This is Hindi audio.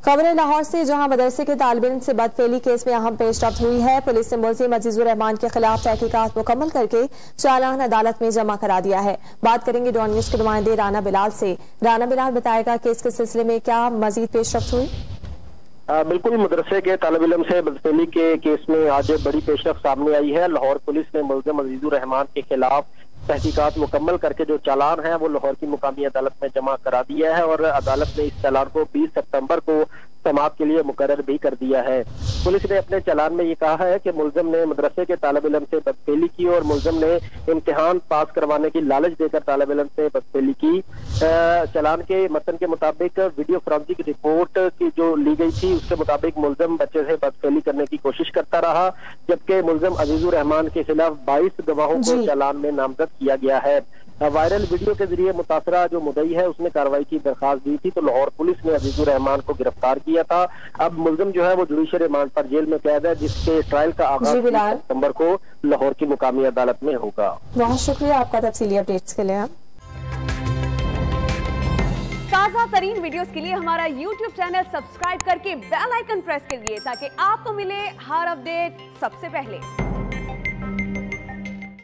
खबर लाहौर से, जहां मदरसे के तालिब इल्म से बदफेली केस में अहम पेशरफ्त हुई है। पुलिस ने मुल्जिम अजीजुर रहमान के खिलाफ तहकीकात मुकम्मल करके चालान अदालत में जमा करा दिया है। बात करेंगे डॉन न्यूज के नुमाइंदे राना बिलाल से। राना बिलाल बताएगा कि इसके सिलसिले में क्या मजीद पेशरफ्त हुई। बिल्कुल, मदरसे के तालिब इल्म से बदफेली के केस में आज बड़ी पेशरफ्त सामने आई है। लाहौर पुलिस ने मुल्जिम अजीजुर रहमान के खिलाफ तहकीकात मुकम्मल करके जो चालान है वो लाहौर की मुकामी अदालत में जमा करा दिया है और अदालत ने इस चालान को 20 सितंबर को समाअत के लिए मुकर्रर भी कर दिया है। पुलिस ने अपने चालान में ये कहा है कि मुल्जिम ने मदरसे के तालिब इल्म से बदफेली की और मुल्जिम ने इम्तिहान पास करवाने की लालच देकर तालिब इल्म से बदफेली की। चालान के मतन के मुताबिक वीडियो फोरेंसिक रिपोर्ट की जो ली गई थी उसके मुताबिक मुल्जिम बच्चे से बदफेली करने की कोशिश करता रहा, जबकि मुल्जिम अजीजुर रहमान के खिलाफ 22 गवाहों को चालान में नामजद किया गया है। वायरल वीडियो के जरिए मुतासरा जो मुद्दई है उसने कार्रवाई की दरखास्त दी थी, तो लाहौर पुलिस ने अजीजुर रहमान को गिरफ्तार किया था। अब मुल्जिम जो है वो जुडिशल रिमांड पर जेल में कैद है, जिसके ट्रायल का आगाज 20 सितंबर को लाहौर की मुकामी अदालत में होगा। बहुत शुक्रिया आपका तफसीली अपडेट्स के लिए। ताज़ा तरीन वीडियोस के लिए हमारा YouTube चैनल सब्सक्राइब करके बेल आइकन प्रेस करिए ताकि आपको मिले हर अपडेट सबसे पहले।